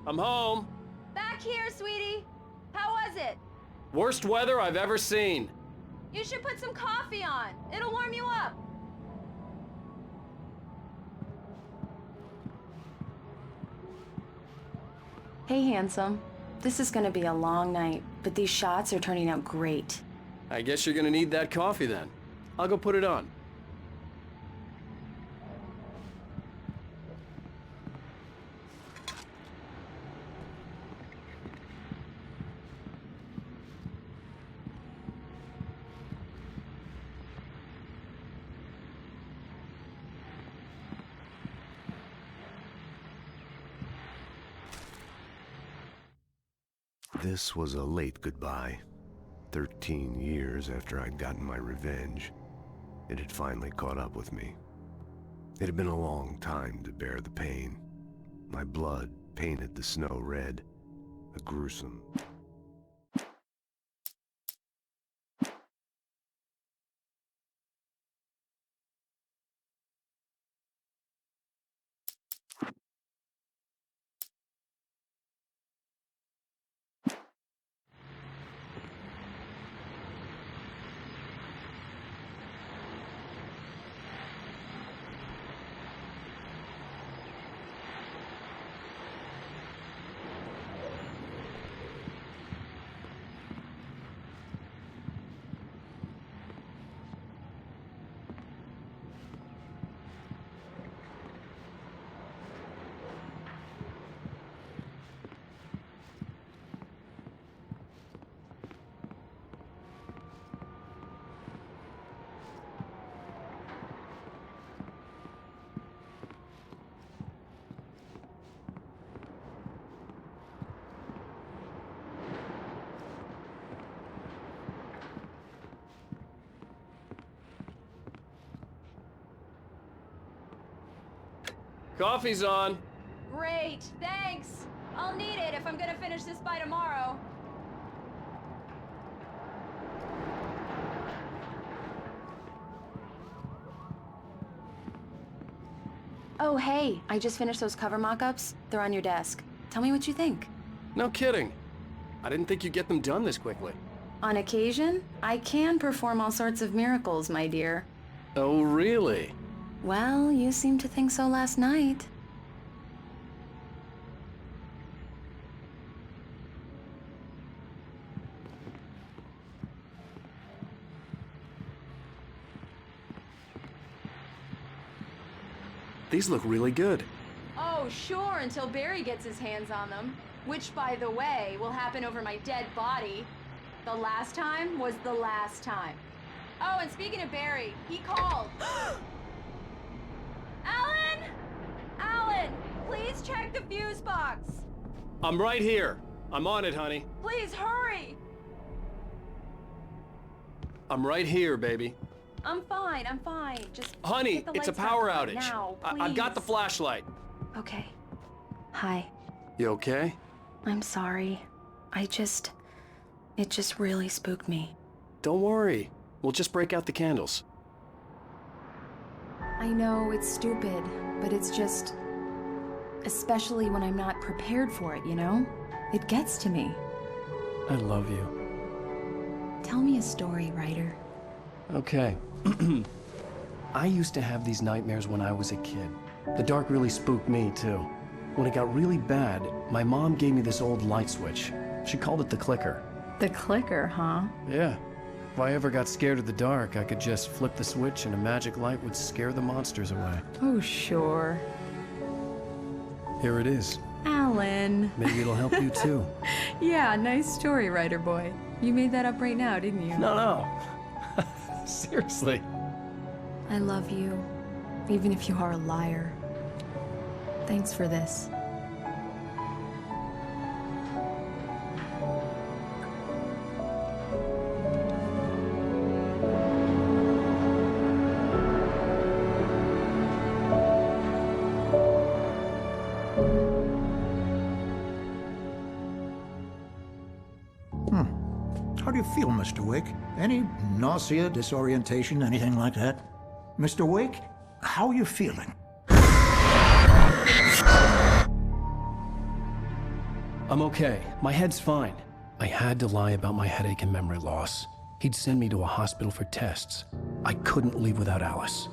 I'm home. Back here, sweetie. How was it? Worst weather I've ever seen. You should put some coffee on. It'll warm you up. Hey, handsome. This is gonna be a long night, but these shots are turning out great. I guess you're gonna need that coffee then. I'll go put it on. This was a late goodbye. 13 years after I'd gotten my revenge, it had finally caught up with me. It had been a long time to bear the pain. My blood painted the snow red, a gruesome Coffee's on. Great, thanks. I'll need it if I'm gonna finish this by tomorrow. Oh, hey, I just finished those cover mock-ups. They're on your desk. Tell me what you think. No kidding. I didn't think you'd get them done this quickly. On occasion, I can perform all sorts of miracles, my dear. Oh, really? Well, you seemed to think so last night. These look really good. Oh, sure, until Barry gets his hands on them. Which, by the way, will happen over my dead body. The last time was the last time. Oh, and speaking of Barry, he called. Alan! Alan, please check the fuse box. I'm right here. I'm on it, honey. Please hurry. I'm right here, baby. I'm fine, I'm fine. Just Honey, get the it's a lights back power on outage. now, I've got the please. flashlight. Okay. Hi. You okay? I'm sorry. It just really spooked me. Don't worry. We'll just break out the candles. I know it's stupid, but it's just... especially when I'm not prepared for it, you know? It gets to me. I love you. Tell me a story, writer. Okay. I used to have these nightmares when I was a kid. The dark really spooked me, too. When it got really bad, my mom gave me this old light switch. She called it the clicker. The clicker, huh? Yeah. If I ever got scared of the dark, I could just flip the switch and a magic light would scare the monsters away. Oh, sure. Here it is. Alan. Maybe it'll help you too. Yeah, nice story, writer boy. You made that up right now, didn't you? No. Seriously. I love you, even if you are a liar. Thanks for this. How do you feel, Mr. Wake? Any nausea, disorientation, anything like that? Mr. Wake, how are you feeling? I'm okay. My head's fine. I had to lie about my headache and memory loss. He'd send me to a hospital for tests. I couldn't leave without Alice.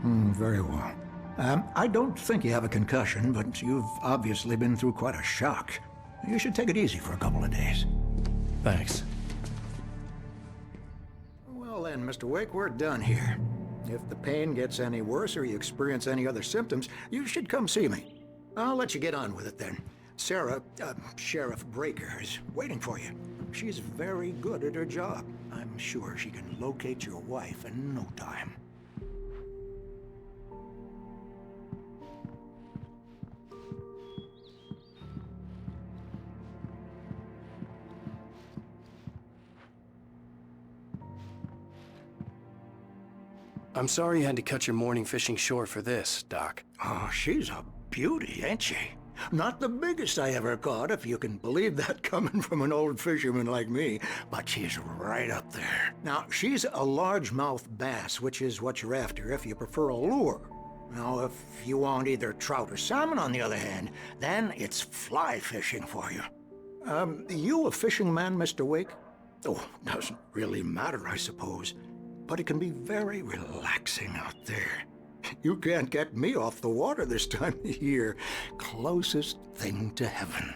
Very well. I don't think you have a concussion, but you've obviously been through quite a shock. You should take it easy for a couple of days. Thanks. Well then, Mr. Wake, we're done here. If the pain gets any worse or you experience any other symptoms, you should come see me. I'll let you get on with it then. Sarah, Sheriff Breaker, is waiting for you. She's very good at her job. I'm sure she can locate your wife in no time. I'm sorry you had to cut your morning fishing short for this, Doc. Oh, she's a beauty, ain't she? Not the biggest I ever caught, if you can believe that coming from an old fisherman like me, but she's right up there. Now, she's a largemouth bass, which is what you're after if you prefer a lure. Now, if you want either trout or salmon, on the other hand, then it's fly fishing for you. You a fishing man, Mr. Wake? Oh, doesn't really matter, I suppose. But it can be very relaxing out there. You can't get me off the water this time of year. Closest thing to heaven.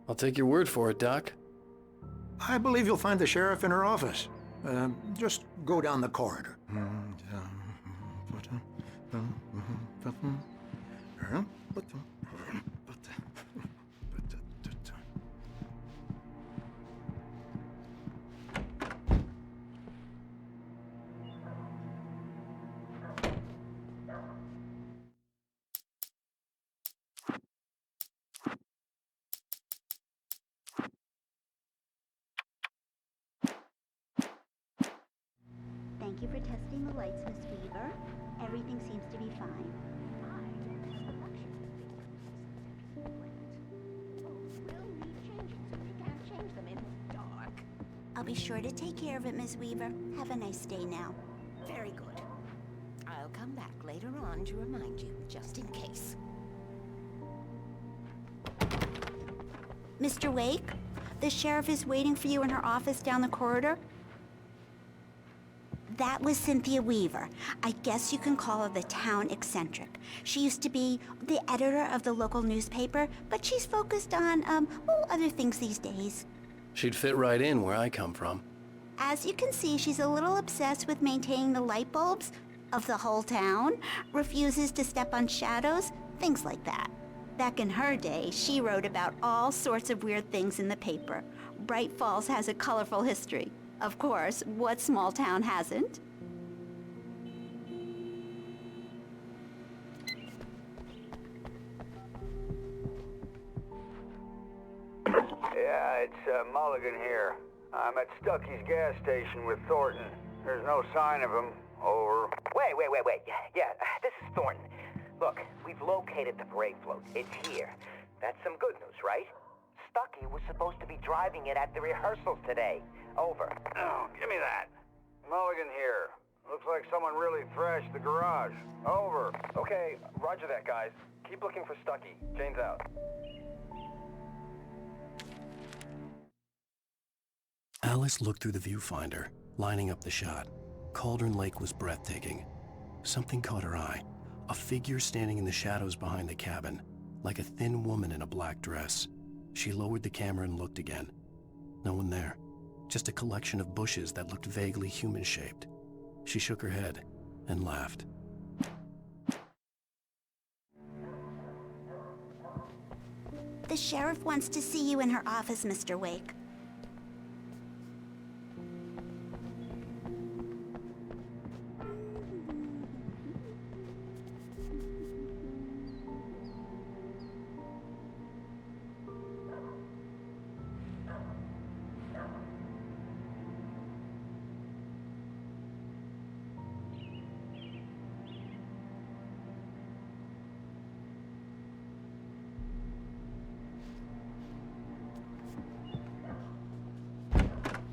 I'll take your word for it, Doc. I believe you'll find the sheriff in her office. Just go down the corridor. Thank you for testing the lights, Miss Weaver. Everything seems to be fine. I'll be sure to take care of it, Miss Weaver. Have a nice day now. Very good. I'll come back later on to remind you, just in case. Mr. Wake, the sheriff is waiting for you in her office down the corridor. That was Cynthia Weaver. I guess you can call her the town eccentric. She used to be the editor of the local newspaper, but she's focused on, other things these days. She'd fit right in where I come from. As you can see, she's a little obsessed with maintaining the light bulbs of the whole town, refuses to step on shadows, things like that. Back in her day, she wrote about all sorts of weird things in the paper. Bright Falls has a colorful history. Of course, what small town hasn't? Yeah, it's Mulligan here. I'm at Stucky's gas station with Thornton. There's no sign of him. Over. Wait. Yeah, this is Thornton. Look, we've located the parade float. It's here. That's some good news, right? Stucky was supposed to be driving it at the rehearsals today. Over. Oh, give me that. Mulligan here. Looks like someone really thrashed the garage. Over. Okay, roger that, guys. Keep looking for Stucky. Jane's out. Alice looked through the viewfinder, lining up the shot. Cauldron Lake was breathtaking. Something caught her eye. A figure standing in the shadows behind the cabin, like a thin woman in a black dress. She lowered the camera and looked again. No one there. Just a collection of bushes that looked vaguely human-shaped. She shook her head and laughed. The sheriff wants to see you in her office, Mr. Wake.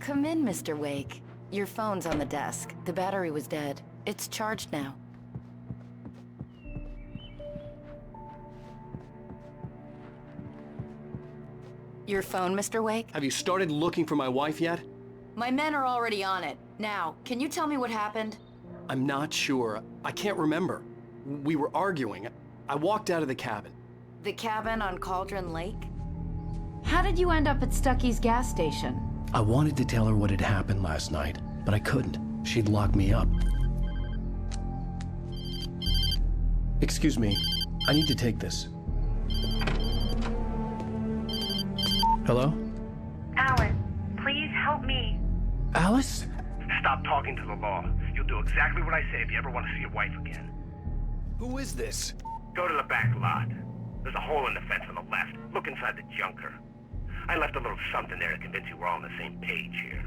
Come in, Mr. Wake. Your phone's on the desk. The battery was dead. It's charged now. Your phone, Mr. Wake? Have you started looking for my wife yet? My men are already on it. Now, can you tell me what happened? I'm not sure. I can't remember. We were arguing. I walked out of the cabin. The cabin on Cauldron Lake? How did you end up at Stucky's gas station? I wanted to tell her what had happened last night, but I couldn't. She'd locked me up. Excuse me. I need to take this. Hello? Alan, please help me. Alice? Stop talking to the law. You'll do exactly what I say if you ever want to see your wife again. Who is this? Go to the back lot. There's a hole in the fence on the left. Look inside the junker. I left a little something there to convince you we're all on the same page here.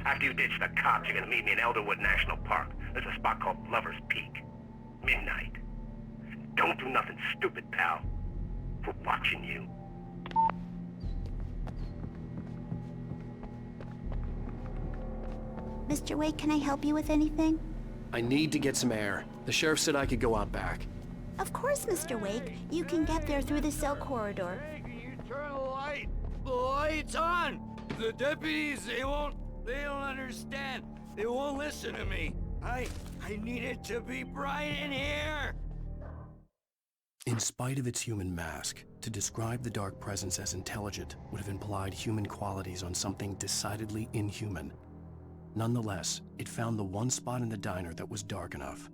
After you ditch the cops, you're gonna meet me in Elderwood National Park. There's a spot called Lover's Peak. Midnight. Don't do nothing stupid, pal. We're watching you. Mr. Wake, can I help you with anything? I need to get some air. The sheriff said I could go out back. Of course, Mr. Wake. You can get there through the cell corridor. Hey, can you turn the light? The light's on! The deputies, they don't understand. They won't listen to me. I need it to be bright in here! In spite of its human mask, to describe the dark presence as intelligent would have implied human qualities on something decidedly inhuman. Nonetheless, it found the one spot in the diner that was dark enough.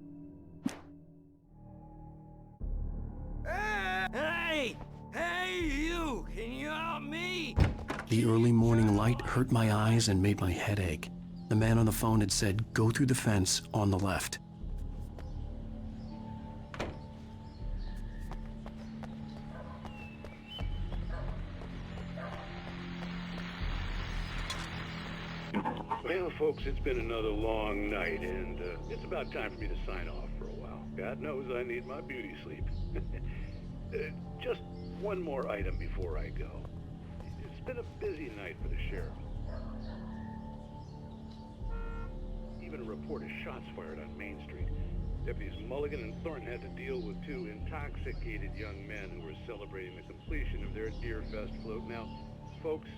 Hey! Hey, you! Can you help me? The early morning light hurt my eyes and made my head ache. The man on the phone had said, "Go through the fence on the left." Well, folks, it's been another long night, and it's about time for me to sign off for a while. God knows I need my beauty sleep. Just one more item before I go. It's been a busy night for the sheriff. Even a report of shots fired on Main Street. Deputies Mulligan and Thornton had to deal with two intoxicated young men who were celebrating the completion of their Deer Fest float. Now, folks,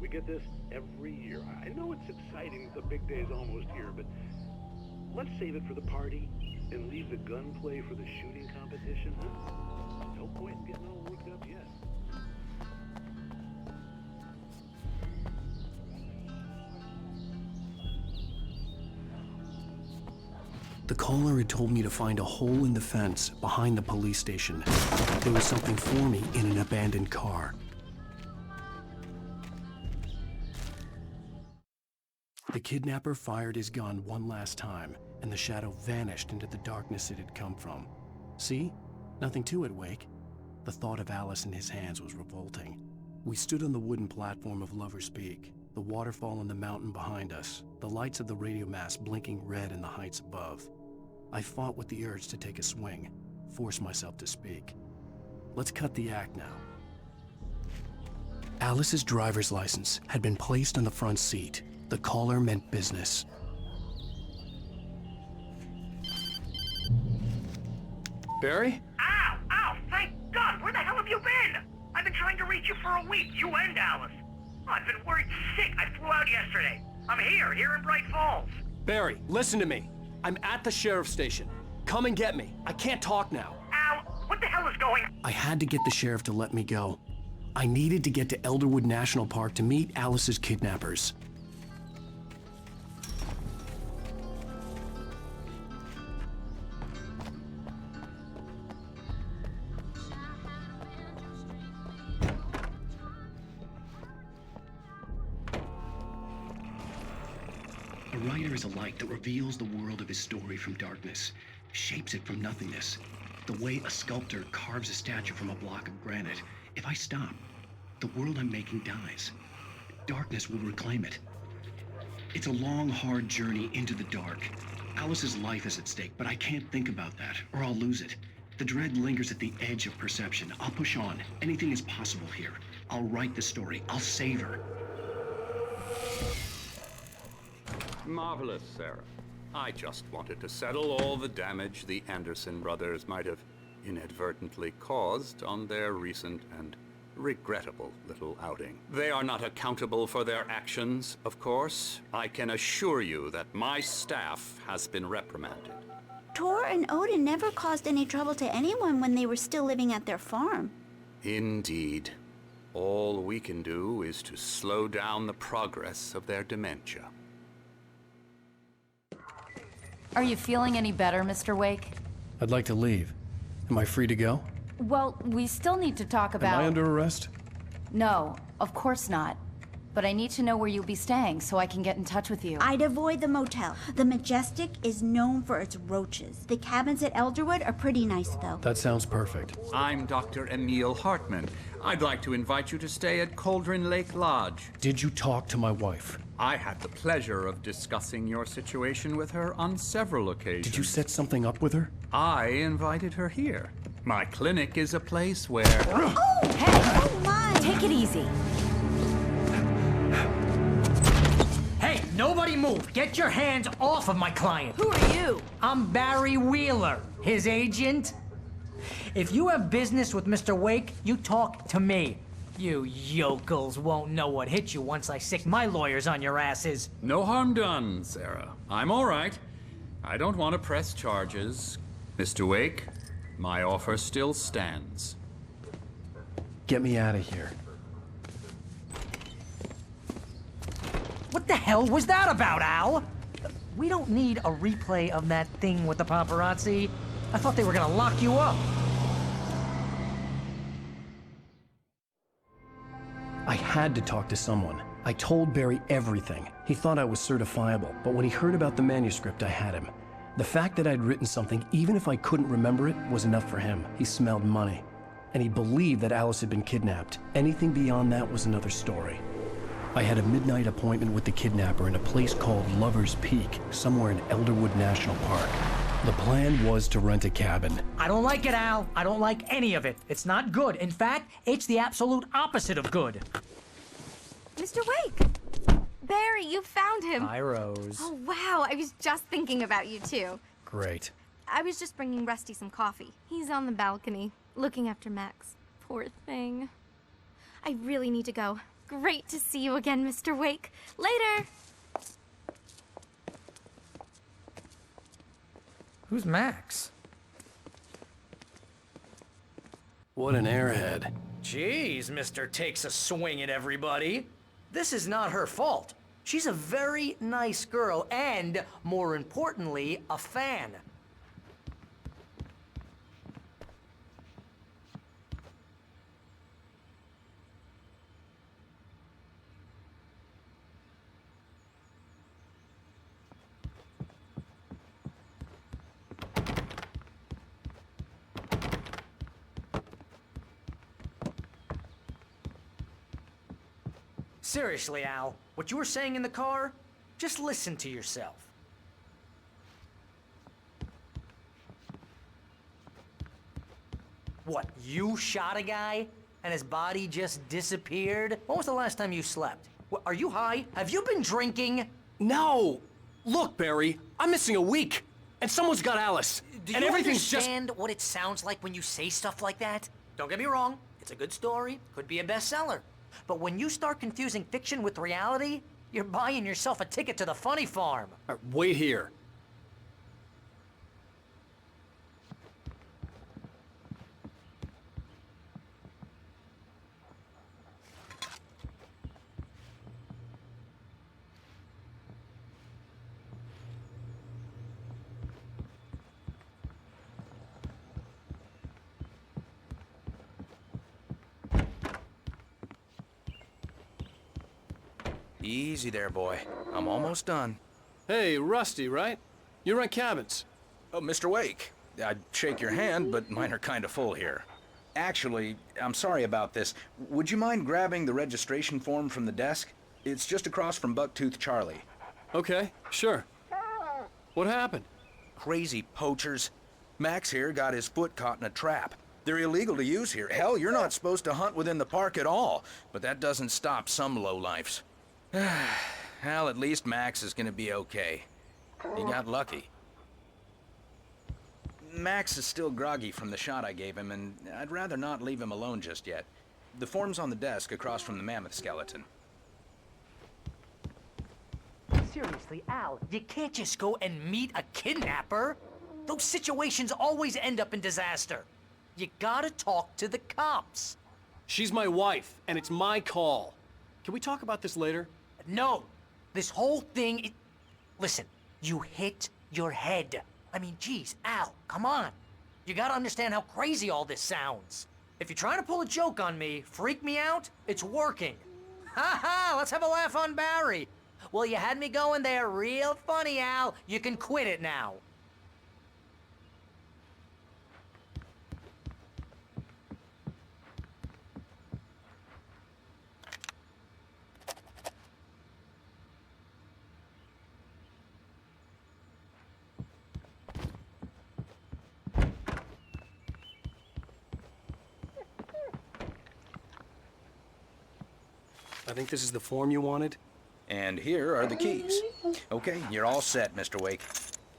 we get this every year. I know it's exciting that the big day's almost here, but let's save it for the party and leave the gunplay for the shooting competition, huh? No point in getting all worked up yet. The caller had told me to find a hole in the fence behind the police station. There was something for me in an abandoned car. The kidnapper fired his gun one last time, and the shadow vanished into the darkness it had come from. See? Nothing to it, Wake. The thought of Alice in his hands was revolting. We stood on the wooden platform of Lover's Peak, the waterfall on the mountain behind us, the lights of the radio mast blinking red in the heights above. I fought with the urge to take a swing, force myself to speak. Let's cut the act now. Alice's driver's license had been placed on the front seat. The caller meant business. Barry? Ow! Ow! Thank God! Where the hell have you been? I've been trying to reach you for a week, you and Alice. I've been worried sick. I flew out yesterday. I'm here in Bright Falls. Barry, listen to me. I'm at the sheriff's station. Come and get me. I can't talk now. Ow! What the hell is going on? I had to get the sheriff to let me go. I needed to get to Elderwood National Park to meet Alice's kidnappers. writer is a light that reveals the world of his story from darkness, shapes it from nothingness. The way a sculptor carves a statue from a block of granite. If I stop, the world I'm making dies. Darkness will reclaim it. It's a long, hard journey into the dark. Alice's life is at stake, but I can't think about that, or I'll lose it. The dread lingers at the edge of perception. I'll push on. Anything is possible here. I'll write the story. I'll save her. Marvelous, Sarah. I just wanted to settle all the damage the Anderson brothers might have inadvertently caused on their recent and regrettable little outing. They are not accountable for their actions, of course. I can assure you that my staff has been reprimanded. Tor and Odin never caused any trouble to anyone when they were still living at their farm. Indeed. All we can do is to slow down the progress of their dementia. Are you feeling any better, Mr. Wake? I'd like to leave. Am I free to go? Well, we still need to talk about... Am I under arrest? No, of course not. But I need to know where you'll be staying so I can get in touch with you. I'd avoid the motel. The Majestic is known for its roaches. The cabins at Elderwood are pretty nice, though. That sounds perfect. I'm Dr. Emil Hartman. I'd like to invite you to stay at Cauldron Lake Lodge. Did you talk to my wife? I had the pleasure of discussing your situation with her on several occasions. Did you set something up with her? I invited her here. My clinic is a place where... Oh, hey! Oh, my! Take it easy. Hey, nobody move! Get your hands off of my client! Who are you? I'm Barry Wheeler, his agent. If you have business with Mr. Wake, you talk to me. You yokels won't know what hit you once I sick my lawyers on your asses. No harm done, Sarah. I'm all right. I don't want to press charges. Mr. Wake, my offer still stands. Get me out of here. What the hell was that about, Al? We don't need a replay of that thing with the paparazzi. I thought they were gonna lock you up. I had to talk to someone. I told Barry everything. He thought I was certifiable, but when he heard about the manuscript, I had him. The fact that I'd written something, even if I couldn't remember it, was enough for him. He smelled money. And he believed that Alice had been kidnapped. Anything beyond that was another story. I had a midnight appointment with the kidnapper in a place called Lover's Peak, somewhere in Elderwood National Park. The plan was to rent a cabin. I don't like it, Al. I don't like any of it. It's not good. In fact, it's the absolute opposite of good. Mr. Wake! Barry, you found him! Hi, Rose. Oh, wow. I was just thinking about you, too. Great. I was just bringing Rusty some coffee. He's on the balcony, looking after Max. Poor thing. I really need to go. Great to see you again, Mr. Wake. Later! Who's Max? What an airhead. Jeez, Mr. Takes a swing at everybody. This is not her fault. She's a very nice girl and, more importantly, a fan. Seriously, Al, what you were saying in the car, just listen to yourself. What, you shot a guy and his body just disappeared? When was the last time you slept? What, are you high? Have you been drinking? No! Look, Barry, I'm missing a week, and someone's got Alice. Do and you everything's understand what it sounds like when you say stuff like that? Don't get me wrong, it's a good story, could be a bestseller. But when you start confusing fiction with reality, you're buying yourself a ticket to the funny farm. Wait here. Easy there, boy. I'm almost done. Hey, Rusty, right? You rent cabins. Oh, Mr. Wake. I'd shake your hand, but mine are kind of full here. Actually, I'm sorry about this. Would you mind grabbing the registration form from the desk? It's just across from Bucktooth Charlie. Okay, sure. What happened? Crazy poachers. Max here got his foot caught in a trap. They're illegal to use here. Hell, you're not supposed to hunt within the park at all. But that doesn't stop some lowlifes. Well, at least Max is gonna be okay. He got lucky. Max is still groggy from the shot I gave him, and I'd rather not leave him alone just yet. The form's on the desk across from the mammoth skeleton. Seriously, Al, you can't just go and meet a kidnapper. Those situations always end up in disaster. You gotta talk to the cops. She's my wife, and it's my call. Can we talk about this later? No. This whole thing, Listen, you hit your head. I mean, geez, Al, come on. You gotta understand how crazy all this sounds. If you're trying to pull a joke on me, freak me out, it's working. Ha ha, let's have a laugh on Barry. Well, you had me going there real funny, Al. You can quit it now. I think this is the form you wanted. And here are the keys. Okay, you're all set, Mr. Wake.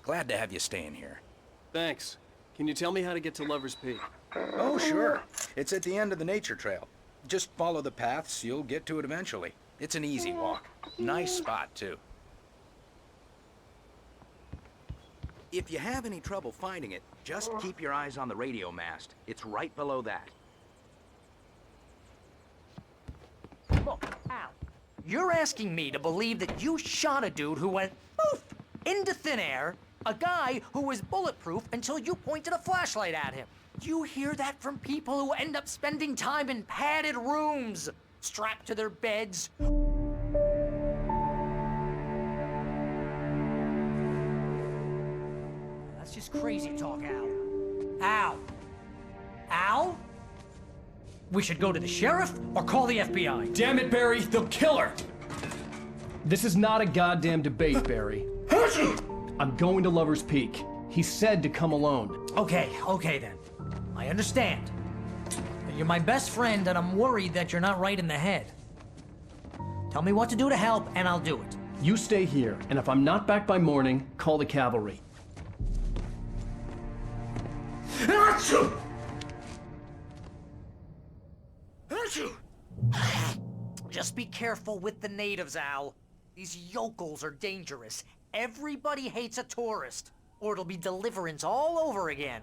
Glad to have you staying here. Thanks. Can you tell me how to get to Lover's Peak? Oh, sure. It's at the end of the nature trail. Just follow the paths, you'll get to it eventually. It's an easy walk. Nice spot, too. If you have any trouble finding it, just keep your eyes on the radio mast. It's right below that. Look, Al, you're asking me to believe that you shot a dude who went poof into thin air, a guy who was bulletproof until you pointed a flashlight at him. You hear that from people who end up spending time in padded rooms, strapped to their beds. That's just crazy talk, Al. Al? Al? We should go to the sheriff or call the FBI. Damn it, Barry, they'll kill her! This is not a goddamn debate, Barry. I'm going to Lover's Peak. He said to come alone. Okay then. I understand. You're my best friend, and I'm worried that you're not right in the head. Tell me what to do to help, and I'll do it. You stay here, and if I'm not back by morning, call the cavalry. Achoo! Just be careful with the natives, Al. These yokels are dangerous. Everybody hates a tourist, or it'll be Deliverance all over again.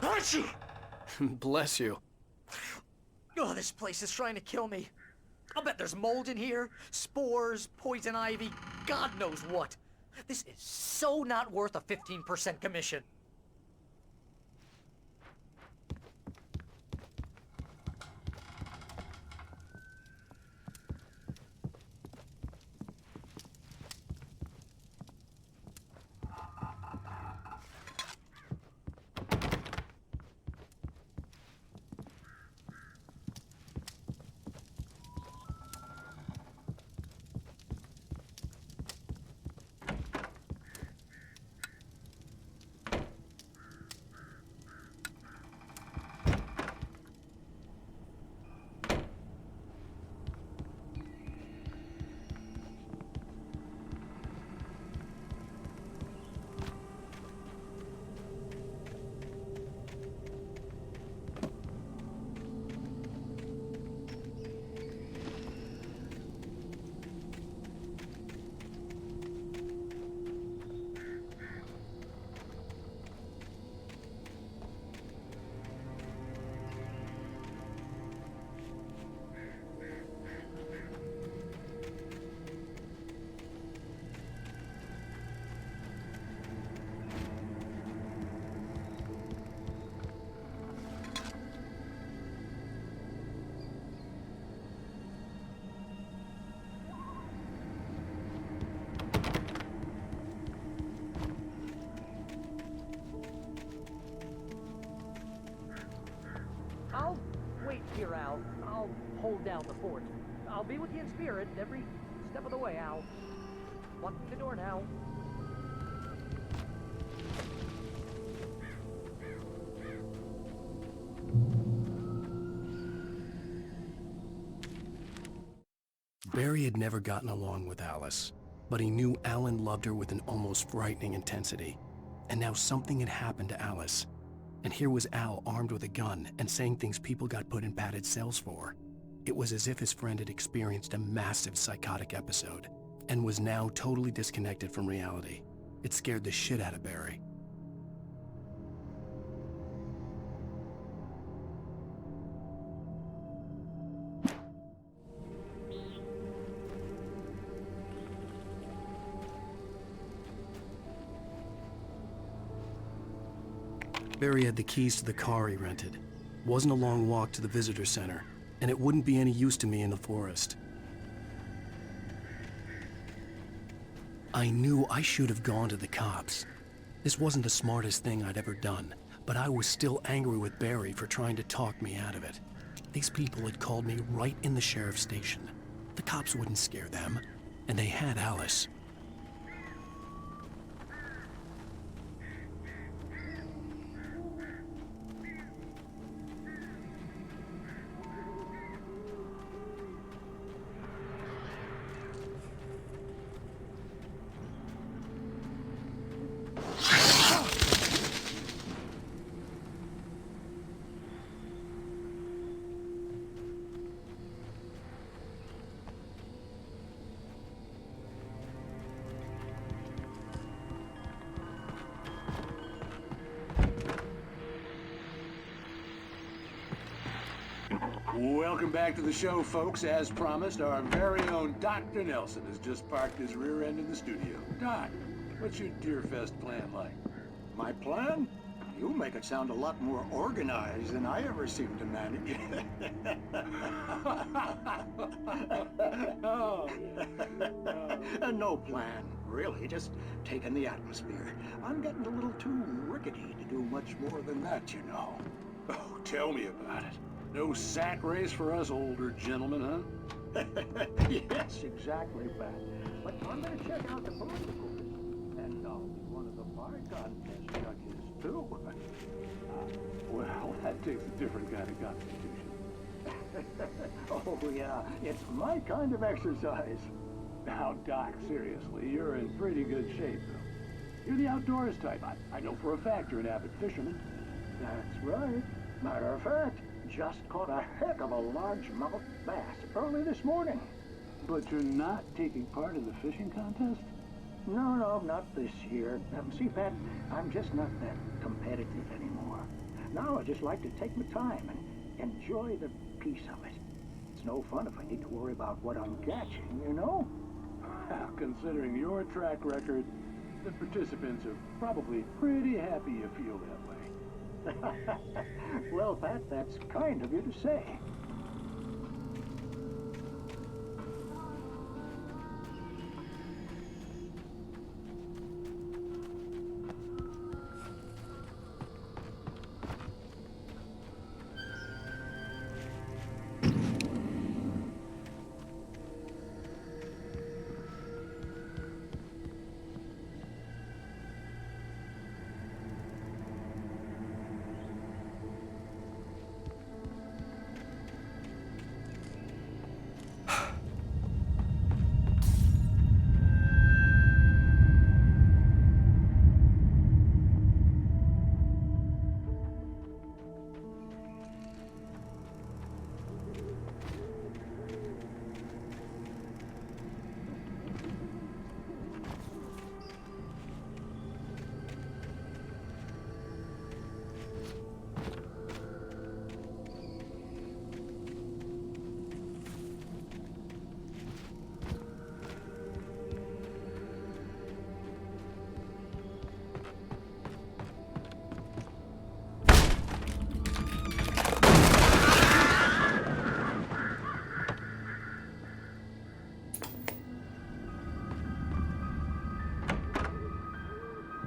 Bless you. Oh, this place is trying to kill me. I'll bet there's mold in here, spores, poison ivy, God knows what. This is so not worth a 15% commission. hold down the fort. I'll be with you in spirit every step of the way, Al. Locking the door now. Barry had never gotten along with Alice, but he knew Alan loved her with an almost frightening intensity. And now something had happened to Alice. And here was Al armed with a gun and saying things people got put in padded cells for. It was as if his friend had experienced a massive psychotic episode and was now totally disconnected from reality. It scared the shit out of Barry. Barry had the keys to the car he rented. Wasn't a long walk to the visitor center, and it wouldn't be any use to me in the forest. I knew I should have gone to the cops. This wasn't the smartest thing I'd ever done, but I was still angry with Barry for trying to talk me out of it. These people had called me right in the sheriff's station. The cops wouldn't scare them, and they had Alice. Welcome back to the show, folks. As promised, our very own Dr. Nelson has just parked his rear end in the studio. Doc, what's your Deerfest plan like? My plan? You make it sound a lot more organized than I ever seem to manage. No plan, really. Just taking the atmosphere. I'm getting a little too rickety to do much more than that, you know. Oh, tell me about it. No sack race for us older gentlemen, huh? Yes, exactly, Pat. But I'm gonna check out the political. And I'll be one of the bar contest judges, too. Well, that takes a different kind of constitution. Oh, yeah. It's my kind of exercise. Now, Doc, seriously, you're in pretty good shape, though. You're the outdoors type. I know for a fact you're an avid fisherman. That's right. Matter of fact, just caught a heck of a largemouth bass early this morning. But you're not taking part in the fishing contest? No, not this year. See, Pat, I'm just not that competitive anymore. Now I just like to take my time and enjoy the peace of it. It's no fun if I need to worry about what I'm catching, you know? Well, considering your track record, the participants are probably pretty happy you feel that way. Well, Pat, that's kind of you to say.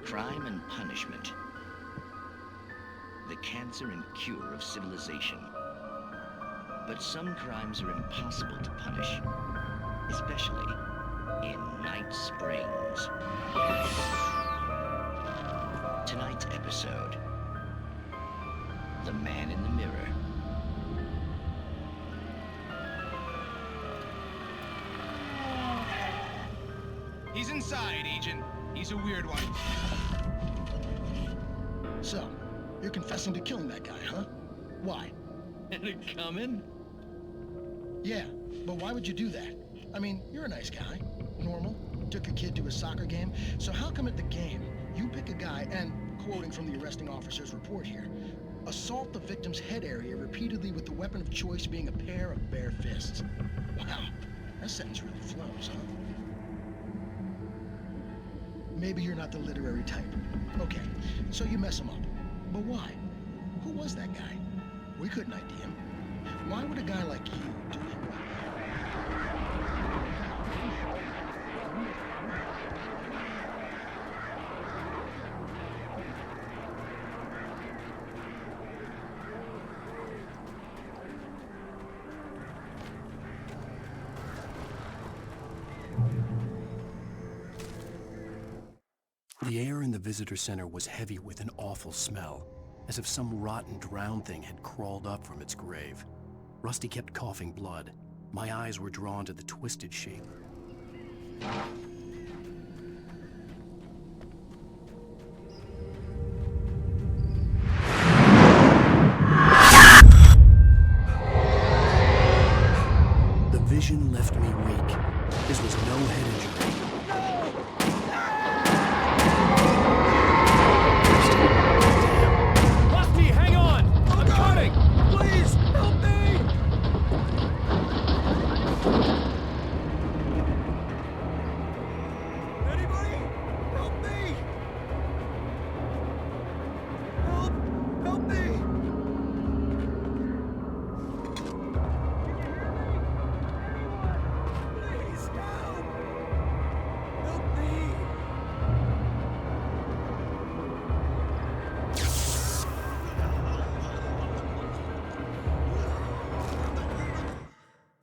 Crime and punishment. The cancer and cure of civilization. But some crimes are impossible to punish, especially in Night Springs. Tonight's episode, The Man in the Mirror. He's inside, Agent. He's a weird one. So, you're confessing to killing that guy, huh? Why? Had it coming? Yeah, but why would you do that? I mean, you're a nice guy. Normal. Took your kid to a soccer game. So how come at the game, you pick a guy and, quoting from the arresting officer's report here, assault the victim's head area repeatedly with the weapon of choice being a pair of bare fists? Wow, that sentence really flows, huh? Maybe you're not the literary type. Okay, so you mess him up. But why? Who was that guy? We couldn't ID him. Why would a guy like you do him? The air in the visitor center was heavy with an awful smell, as if some rotten drowned thing had crawled up from its grave. Rusty kept coughing blood. My eyes were drawn to the twisted shape. The vision left me weak. This was no head injury. Rusty, hang on! I'm coming! Please, help me! Anybody? Help me! Help! Help me! Please, help! Help me!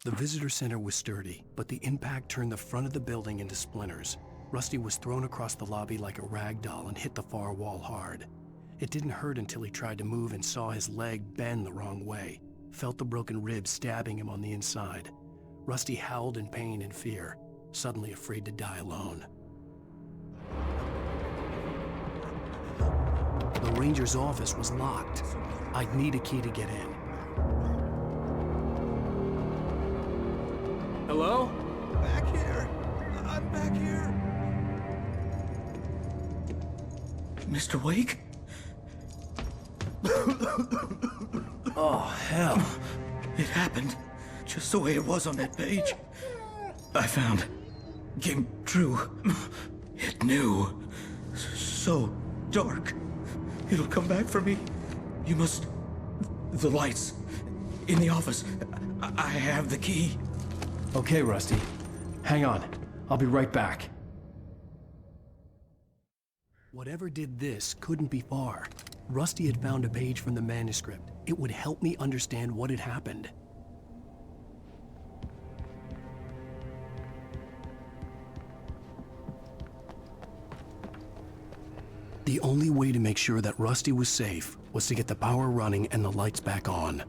The visitor center was sturdy, but the impact turned the front of the building into splinters. Rusty was thrown across the lobby like a rag doll and hit the far wall hard. It didn't hurt until he tried to move and saw his leg bend the wrong way, felt the broken rib stabbing him on the inside. Rusty howled in pain and fear, suddenly afraid to die alone. The ranger's office was locked. I'd need a key to get in. Hello? Back here. I'm back here. Mr. Wake? Oh, hell. It happened just the way it was on that page. I found. Came true. It knew. So dark. It'll come back for me. You must. The lights. In the office. I have the key. Okay, Rusty. Hang on. I'll be right back. Whatever did this couldn't be far. Rusty had found a page from the manuscript. It would help me understand what had happened. The only way to make sure that Rusty was safe was to get the power running and the lights back on.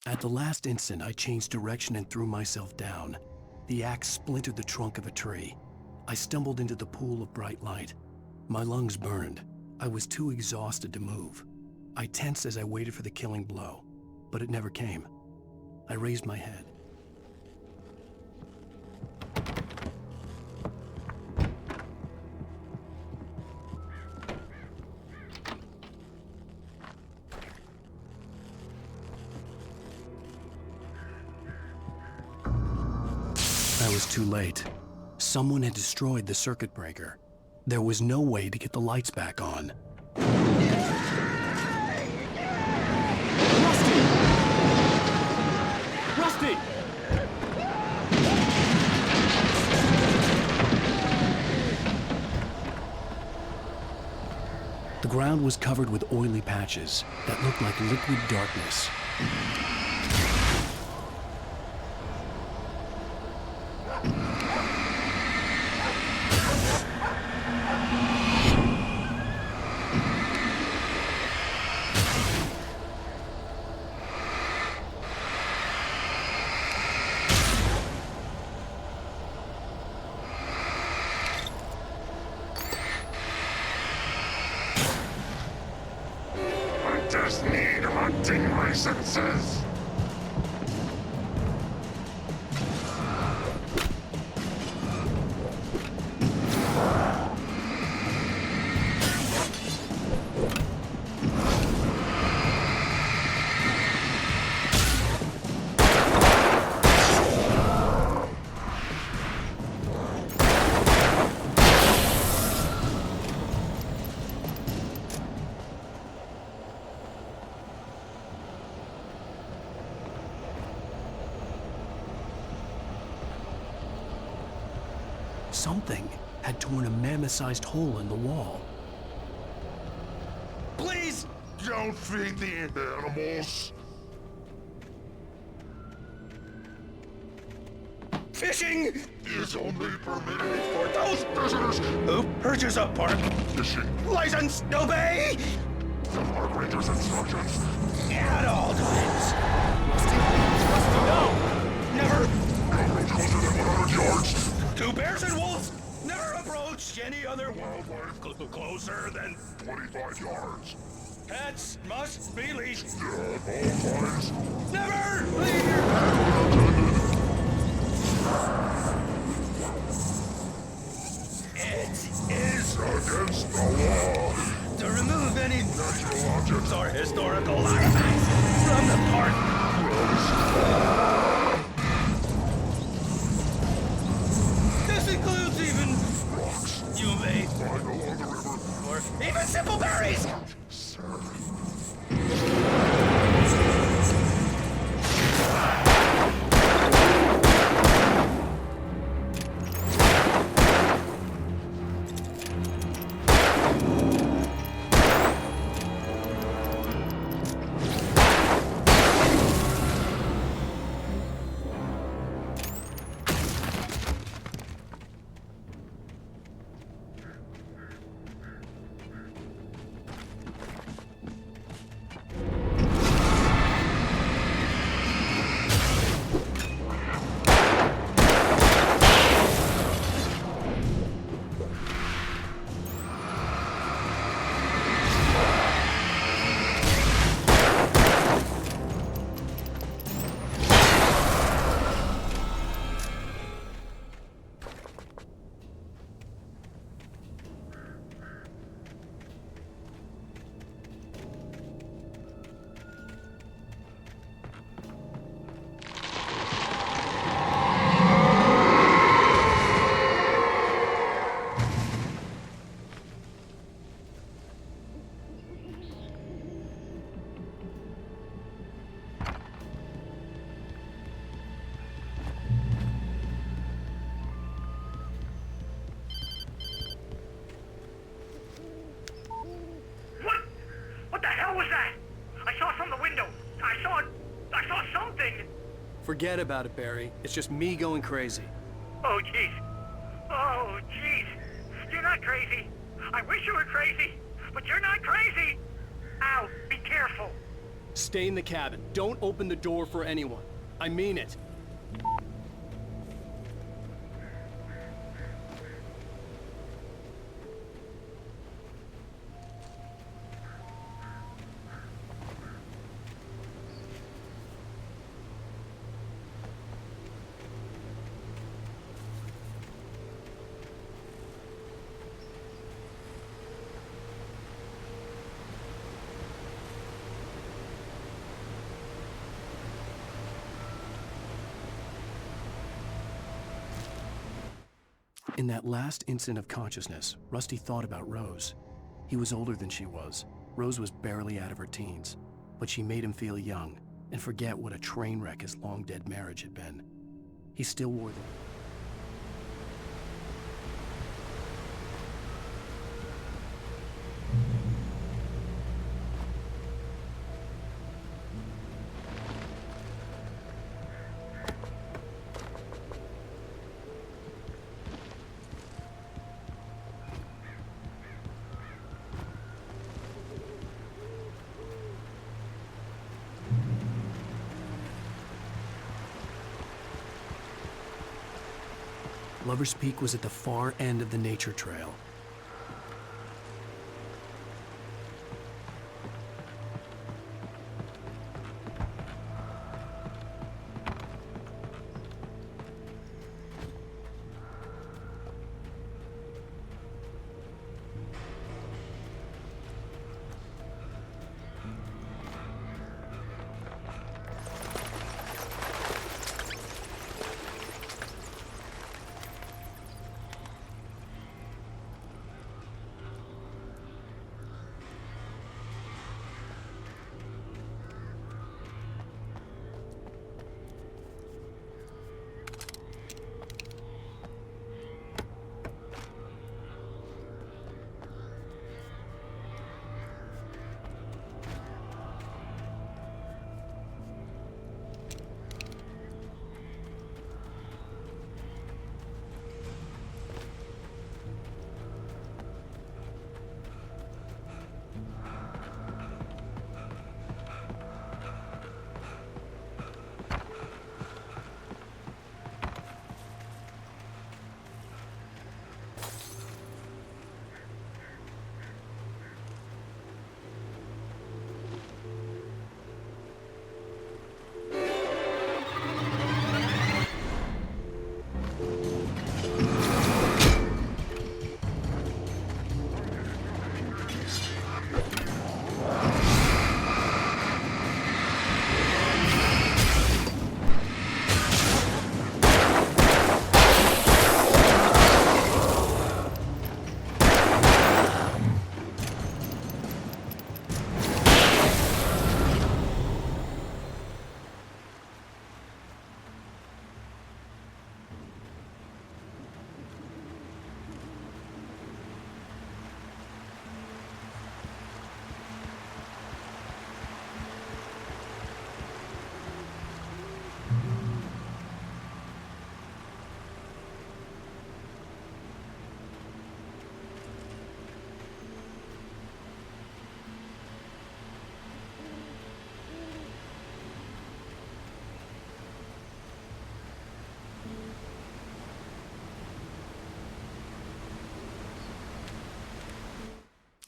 At the last instant, I changed direction and threw myself down. The axe splintered the trunk of a tree. I stumbled into the pool of bright light. My lungs burned. I was too exhausted to move. I tensed as I waited for the killing blow, but it never came. I raised my head. I was too late. Someone had destroyed the circuit breaker. There was no way to get the lights back on. Rusty! The ground was covered with oily patches that looked like liquid darkness. Just need hunting licenses. Something had torn a mammoth-sized hole in the wall. Please don't feed the animals. Fishing is only permitted for those visitors who purchase a park fishing license. Obey the park ranger's instructions at all times. No! Never! No road closer than 100 yards. Two bears and wolves never approach any other wildlife closer than 25 yards. Pets must be leashed. Yeah, all times. Never leave your It is against the law to remove any natural objects or historical artifacts from the park. This includes even rocks you may find along the river, or even simple berries. sir. What the hell was that? I saw from the window. I saw something. Forget about it, Barry. It's just me going crazy. Oh, jeez. Oh, jeez. You're not crazy. I wish you were crazy, but you're not crazy. Ow, be careful. Stay in the cabin. Don't open the door for anyone. I mean it. In that last instant of consciousness, Rusty thought about Rose. He was older than she was. Rose was barely out of her teens, but she made him feel young and forget what a train wreck his long-dead marriage had been. He still wore the... Lover's Peak was at the far end of the nature trail.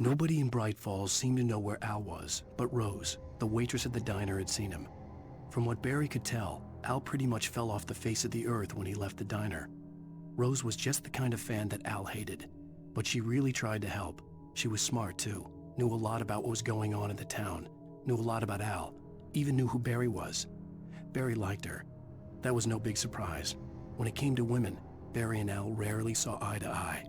Nobody in Bright Falls seemed to know where Al was, but Rose, the waitress at the diner, had seen him. From what Barry could tell, Al pretty much fell off the face of the earth when he left the diner. Rose was just the kind of fan that Al hated, but she really tried to help. She was smart too, knew a lot about what was going on in the town, knew a lot about Al, even knew who Barry was. Barry liked her. That was no big surprise. When it came to women, Barry and Al rarely saw eye to eye.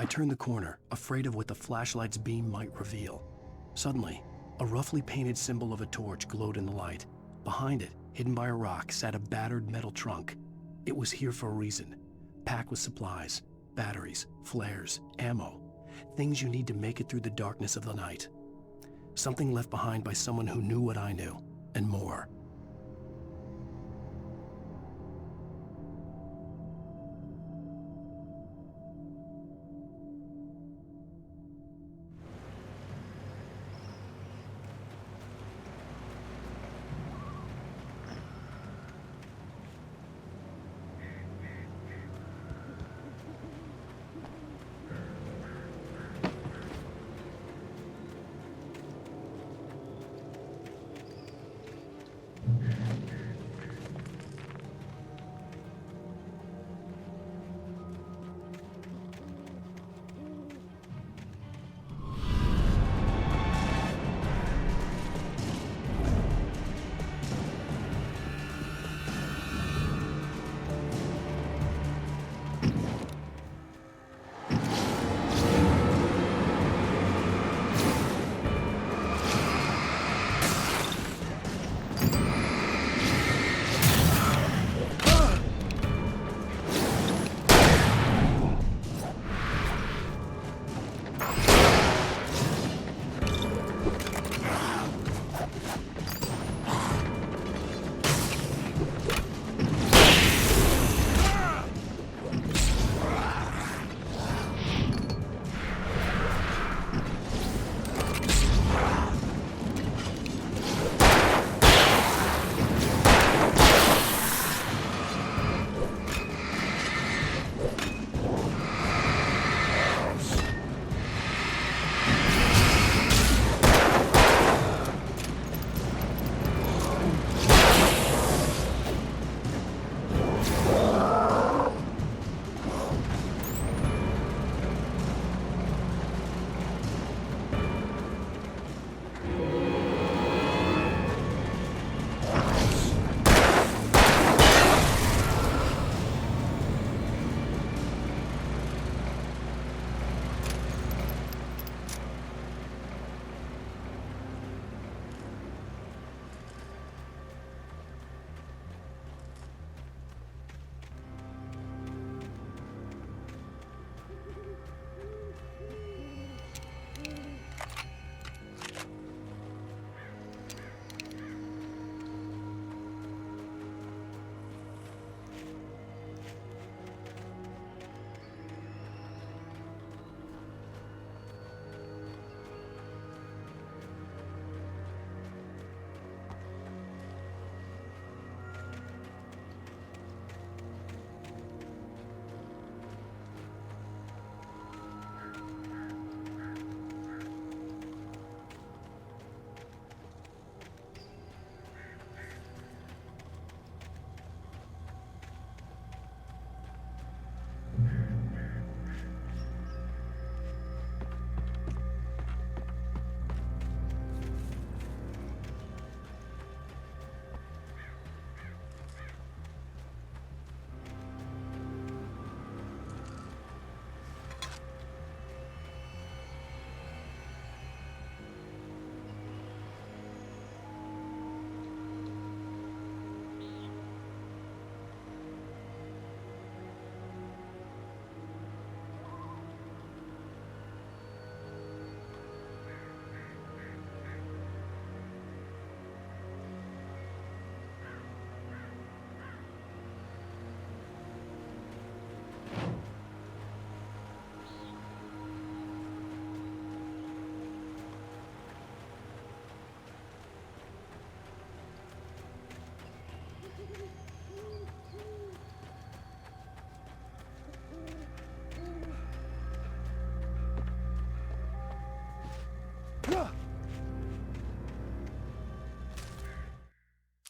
I turned the corner, afraid of what the flashlight's beam might reveal. Suddenly, a roughly painted symbol of a torch glowed in the light. Behind it, hidden by a rock, sat a battered metal trunk. It was here for a reason, packed with supplies, batteries, flares, ammo, things you need to make it through the darkness of the night. Something left behind by someone who knew what I knew, and more.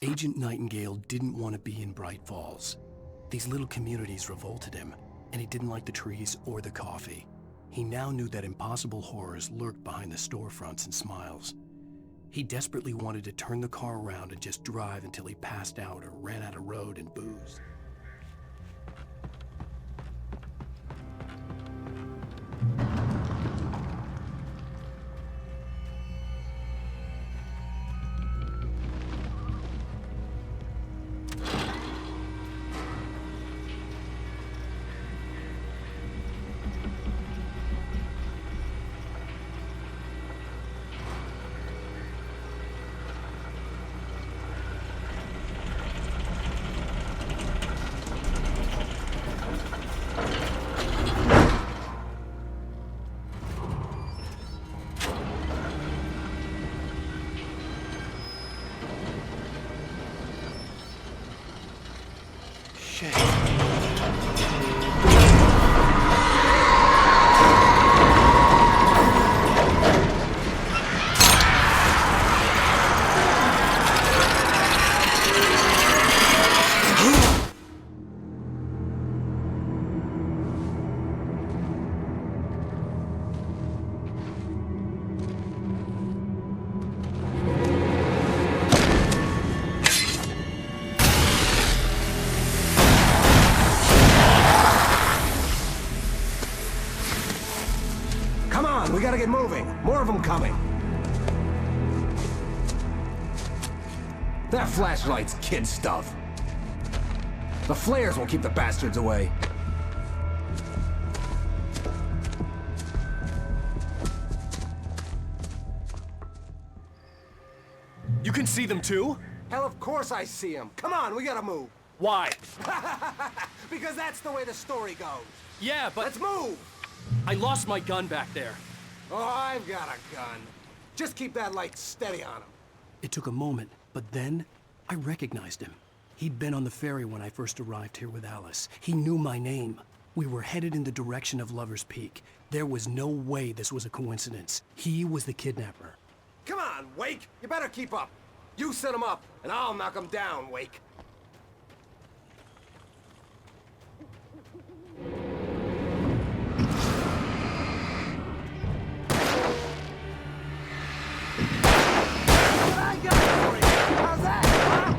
Agent Nightingale didn't want to be in Bright Falls. These little communities revolted him, and he didn't like the trees or the coffee. He now knew that impossible horrors lurked behind the storefronts and smiles. He desperately wanted to turn the car around and just drive until he passed out or ran out of road and booze. Okay. Come on, we gotta get moving. More of them coming. That flashlight's kid stuff. The flares won't keep the bastards away. You can see them too? Hell, of course I see them. Come on, we gotta move. Why? Because that's the way the story goes. Yeah, but... Let's move! I lost my gun back there. Oh, I've got a gun. Just keep that light steady on him. It took a moment, but then I recognized him. He'd been on the ferry when I first arrived here with Alice. He knew my name. We were headed in the direction of Lover's Peak. There was no way this was a coincidence. He was the kidnapper. Come on, Wake! You better keep up. You set him up, and I'll knock him down, Wake. I got it for you. How's that, huh?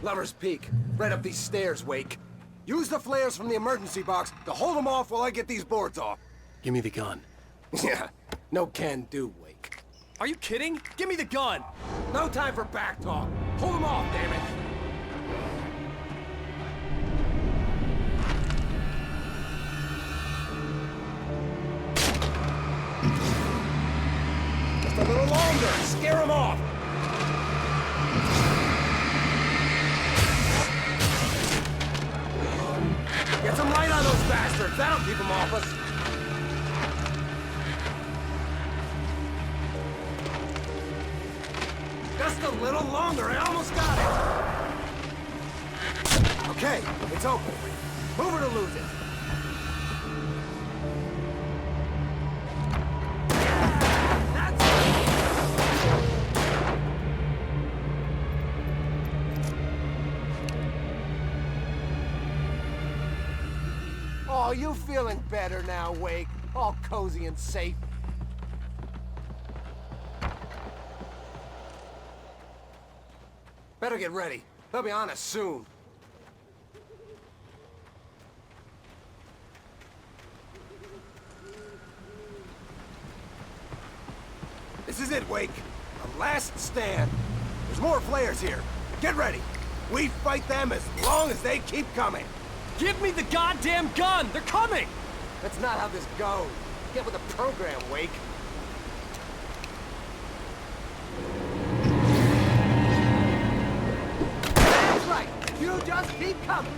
Lover's Peak. Right up these stairs, Wake. Use the flares from the emergency box to hold them off while I get these boards off. Give me the gun. Yeah, no can do, Wake. Are you kidding? Give me the gun! No time for back talk. Hold them off, damn it. Just a little longer. Scare them off. Get some light on those bastards. That'll keep them off us. Just a little longer. I almost got it. Okay, it's open. Move it or lose it. Oh, you feeling better now, Wake? All cozy and safe. Better get ready. They'll be on us soon. This is it, Wake. A last stand. There's more flares here. Get ready. We fight them as long as they keep coming. Give me the goddamn gun! They're coming! That's not how this goes. Get with the program, Wake. That's right. You just keep coming.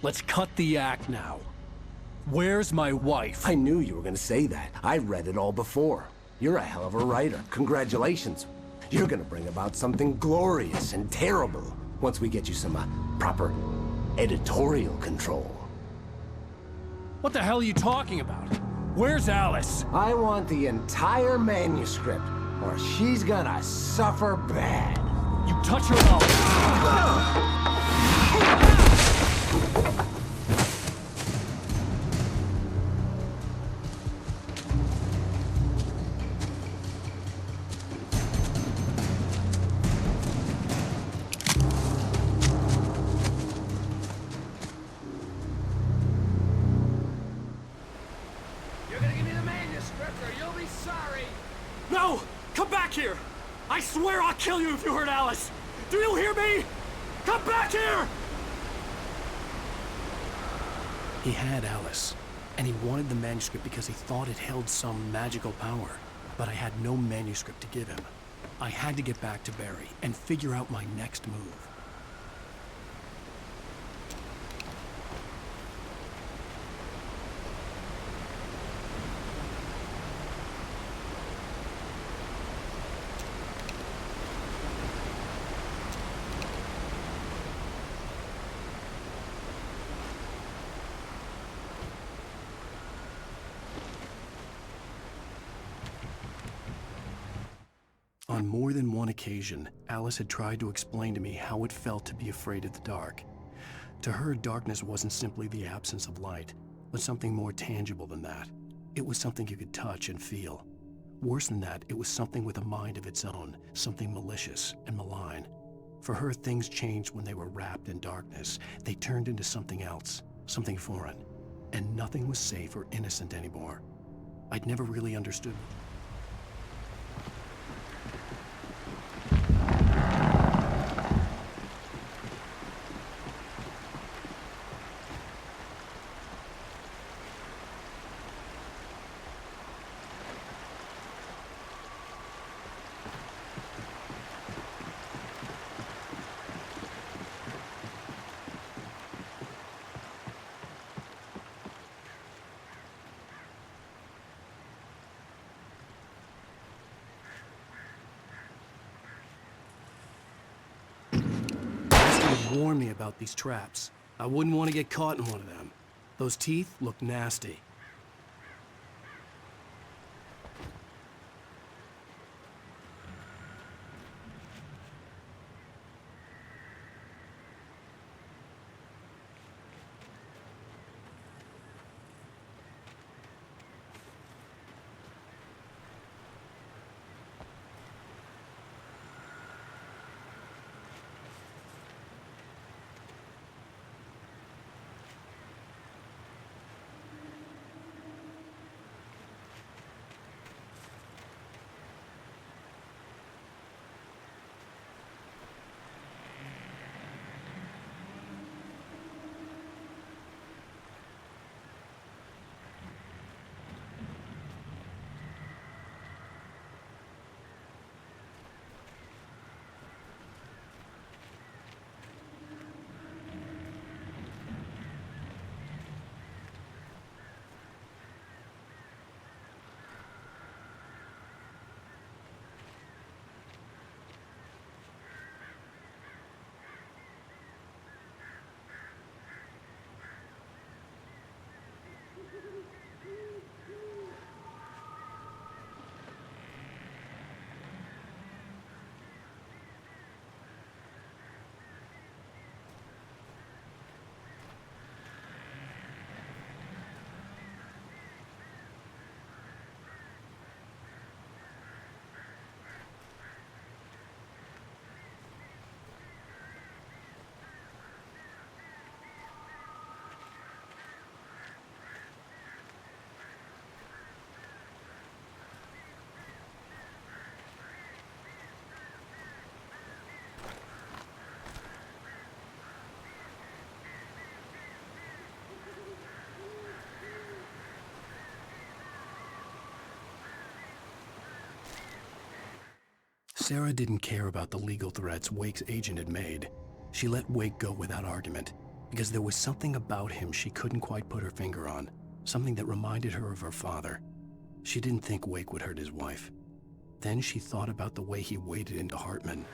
let's cut the act now. Where's my wife? I knew you were gonna say that. I read it all before. You're a hell of a writer. Congratulations. You're gonna bring about something glorious and terrible once we get you some proper editorial control. What the hell are you talking about? Where's Alice? I want the entire manuscript, or she's gonna suffer bad. You touch her mouth. You're gonna give me the manuscript or you'll be sorry. No! Come back here! I swear I'll kill you if you hurt Alice! Do you hear me? Come back here! He had Alice, and he wanted the manuscript because he thought it held some magical power. But I had no manuscript to give him. I had to get back to Barry and figure out my next move. On more than one occasion, Alice had tried to explain to me how it felt to be afraid of the dark. To her, darkness wasn't simply the absence of light, but something more tangible than that. It was something you could touch and feel. Worse than that, it was something with a mind of its own, something malicious and malign. For her, things changed when they were wrapped in darkness. They turned into something else, something foreign, and nothing was safe or innocent anymore. I'd never really understood. Warn me about these traps. I wouldn't want to get caught in one of them. Those teeth look nasty. Sarah didn't care about the legal threats Wake's agent had made. She let Wake go without argument. because there was something about him she couldn't quite put her finger on, something that reminded her of her father. She didn't think Wake would hurt his wife. Then she thought about the way he waded into Hartman.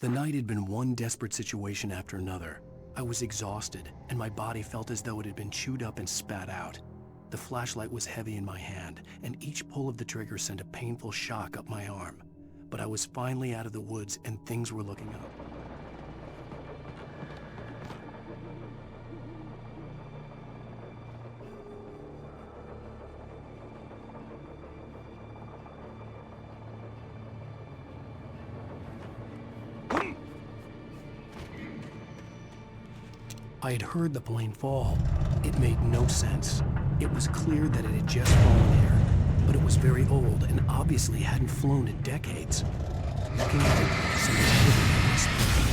The night had been one desperate situation after another. I was exhausted, and my body felt as though it had been chewed up and spat out. The flashlight was heavy in my hand, and each pull of the trigger sent a painful shock up my arm. But I was finally out of the woods, and things were looking up. I had heard the plane fall. It made no sense. It was clear that it had just fallen here. but it was very old and obviously hadn't flown in decades. Looking at it, something hidden must be.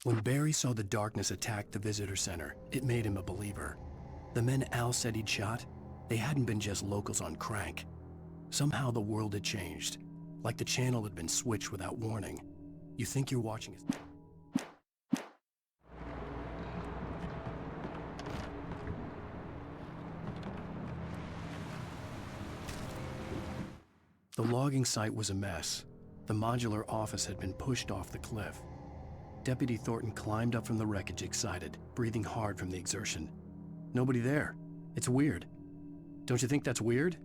When Barry saw the darkness attack the visitor center, it made him a believer. The men Al said he'd shot, they hadn't been just locals on crank. Somehow the world had changed, like the channel had been switched without warning. You think you're watching a... The logging site was a mess. The modular office had been pushed off the cliff. Deputy Thornton climbed up from the wreckage excited, breathing hard from the exertion. Nobody there. It's weird. Don't you think that's weird?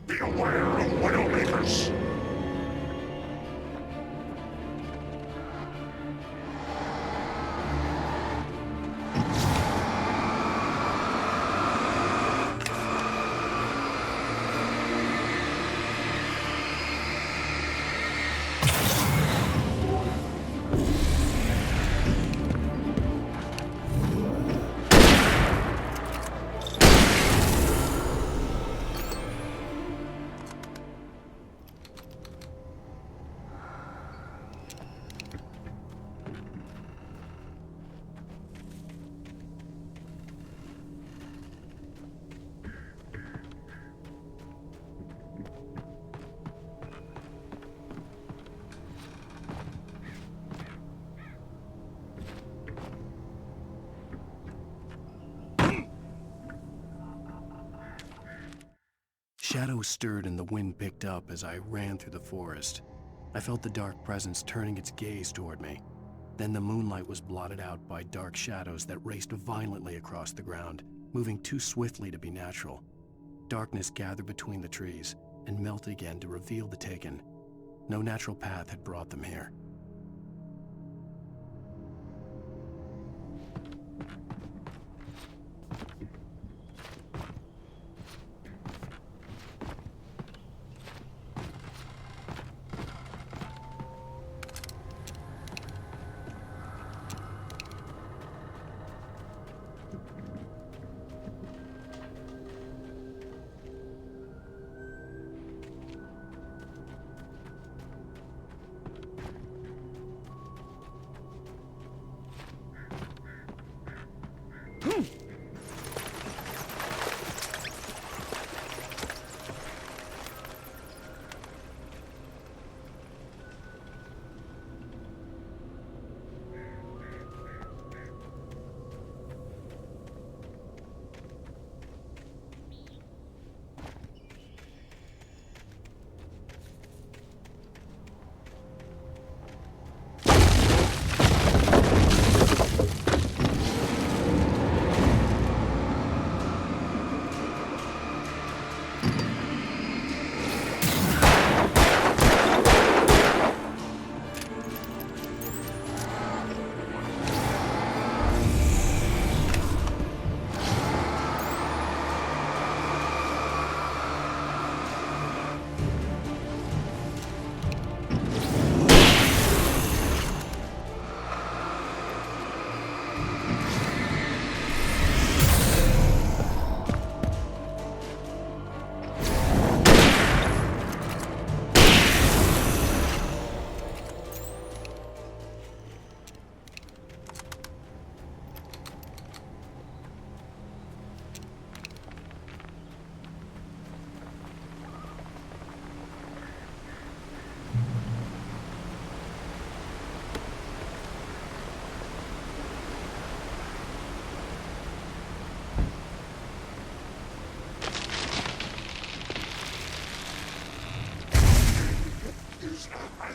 Beware of Widowmakers! Shadows stirred and the wind picked up as I ran through the forest. I felt the dark presence turning its gaze toward me. Then the moonlight was blotted out by dark shadows that raced violently across the ground, moving too swiftly to be natural. Darkness gathered between the trees and melted again to reveal the taken. No natural path had brought them here.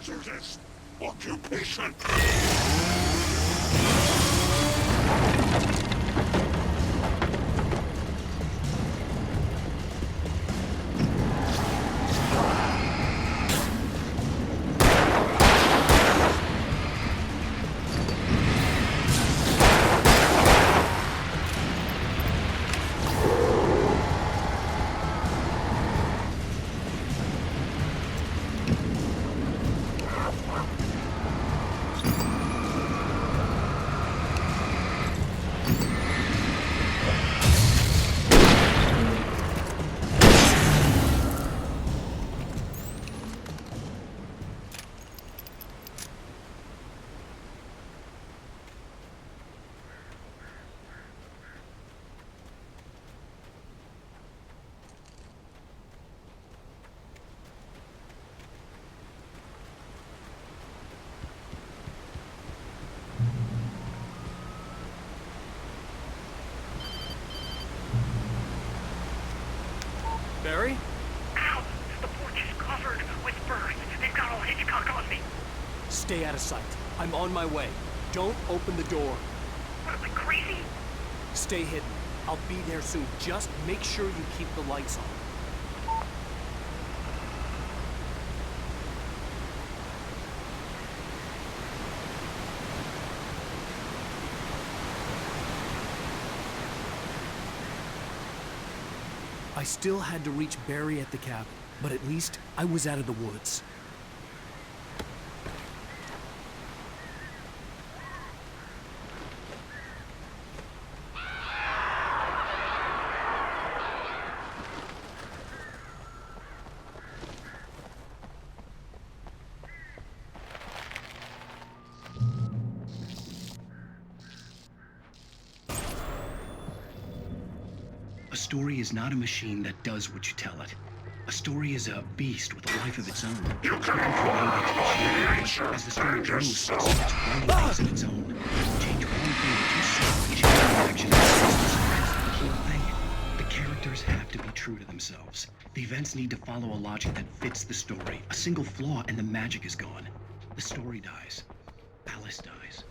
hazardous occupation. Barry? Ow! The porch is covered with birds. They've got all Hitchcock on me. Stay out of sight. I'm on my way. Don't open the door. What, am I crazy? Stay hidden. I'll be there soon. Just make sure you keep the lights on. I still had to reach Barry at the cabin, but at least I was out of the woods. A story is not a machine that does what you tell it. A story is a beast with a life of its own. You as the story grows, it starts running things of its own. Change one thing too slow, change the action of the whole thing. The characters have to be true to themselves. The events need to follow a logic that fits the story. A single flaw and the magic is gone. The story dies. Alice dies.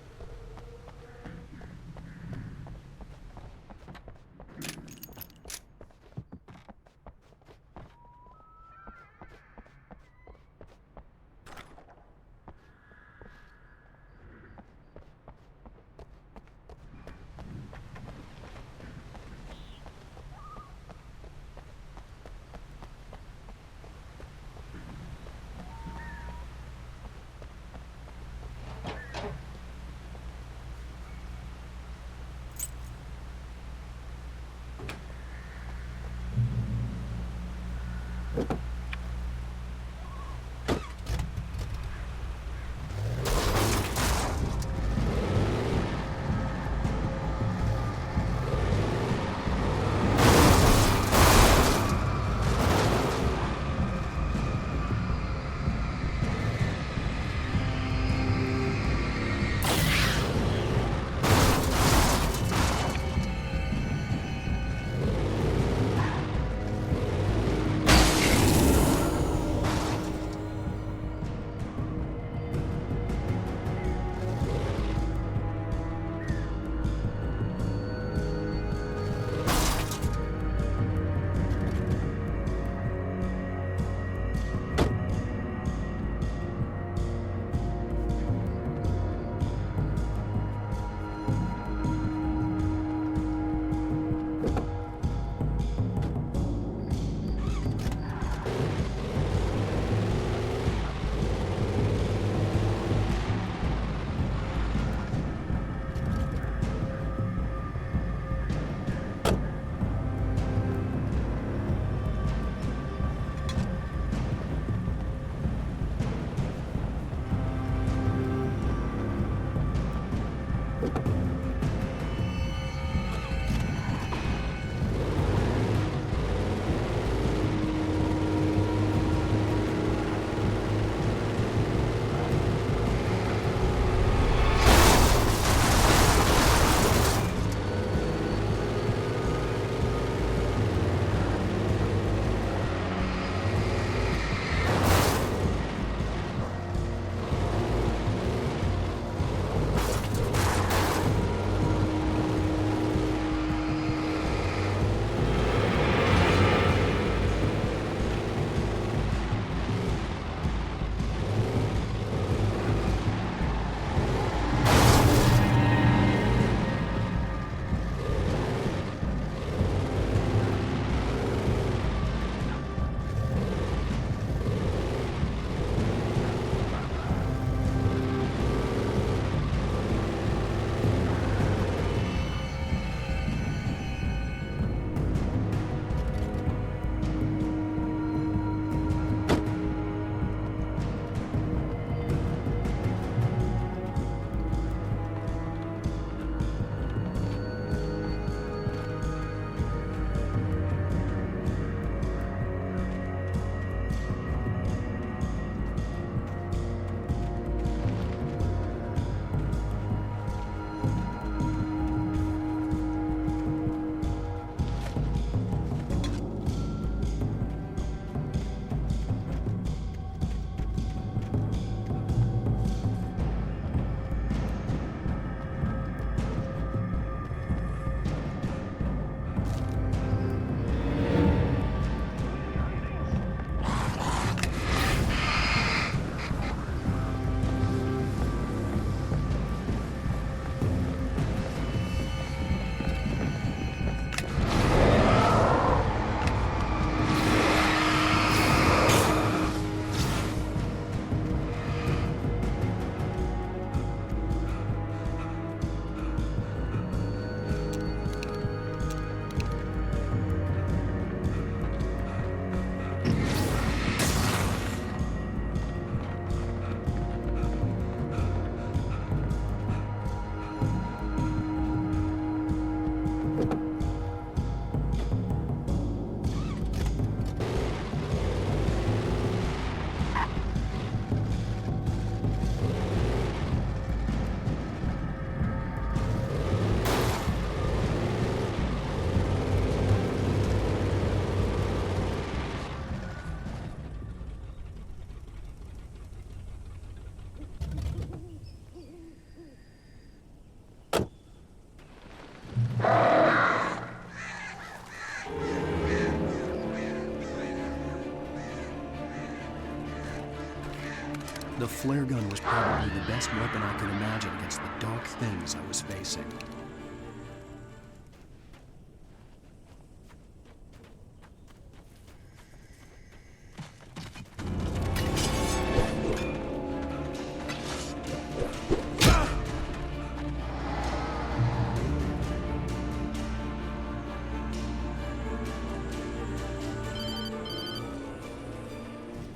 The flare gun was probably the best weapon I could imagine against the dark things I was facing.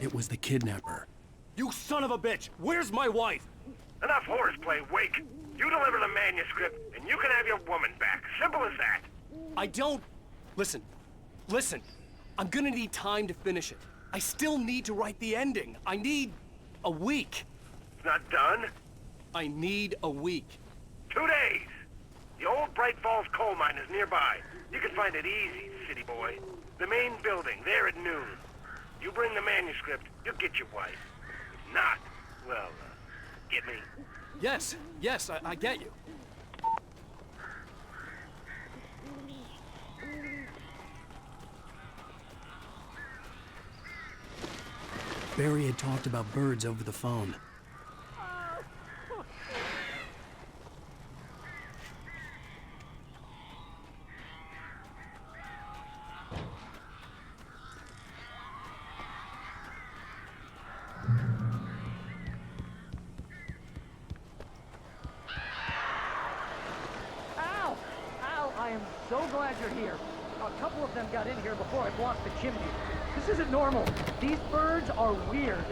It was the kidnapper. You son of a bitch! Where's my wife? Enough horseplay, Wake. You deliver the manuscript, and you can have your woman back. Simple as that. I don't... Listen. I'm gonna need time to finish it. I still need to write the ending. I need a week. It's not done? I need a week. 2 days. The old Bright Falls coal mine is nearby. You can find it easy, city boy. The main building, there at noon. You bring the manuscript, you'll get your wife. If not, well, get me? Yes, I get you. Barry had talked about birds over the phone. I am so glad you're here. A couple of them got in here before I blocked the chimney. This isn't normal. These birds are weird.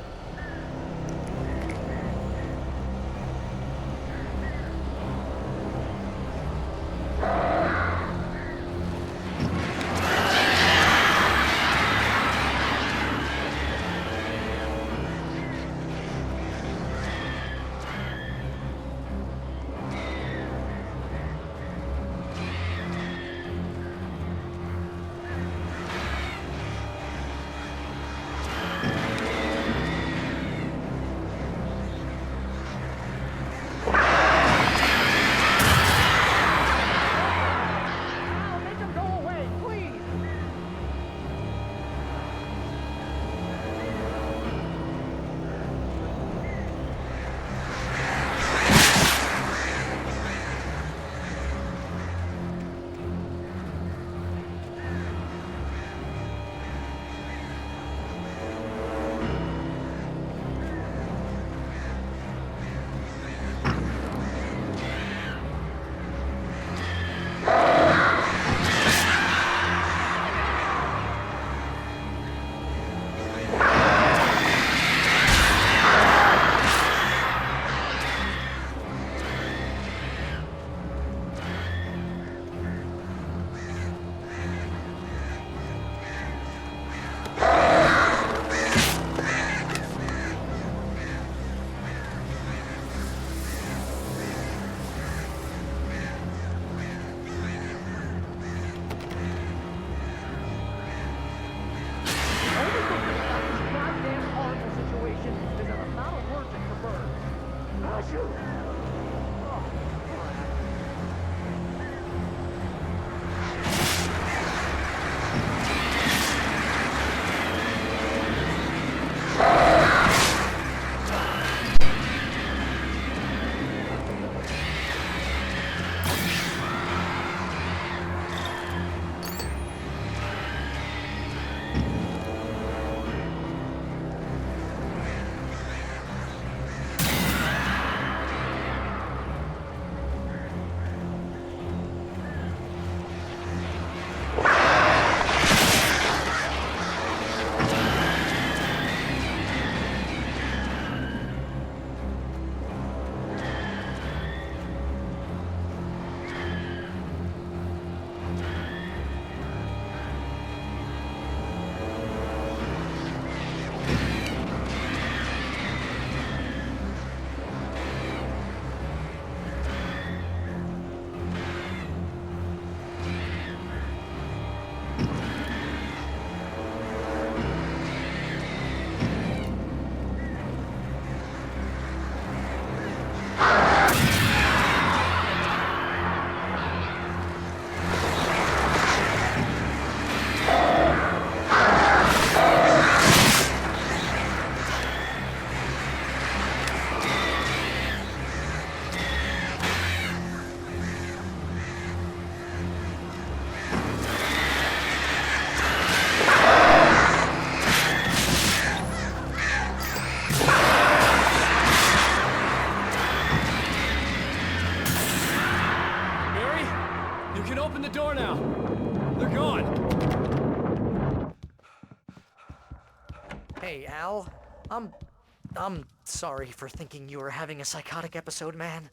Hey, Al. I'm sorry for thinking you were having a psychotic episode, man.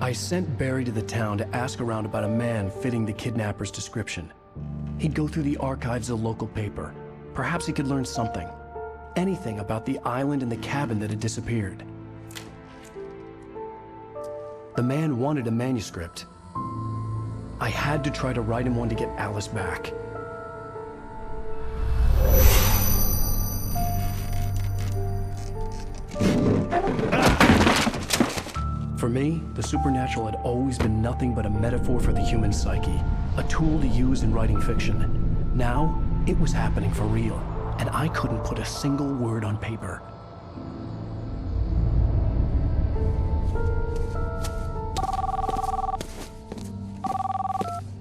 I sent Barry to the town to ask around about a man fitting the kidnapper's description. He'd go through the archives of the local paper. Perhaps he could learn something. Anything about the island and the cabin that had disappeared. The man wanted a manuscript. I had to try to write him one to get Alice back. For me, the supernatural had always been nothing but a metaphor for the human psyche, a tool to use in writing fiction. Now, it was happening for real, and I couldn't put a single word on paper.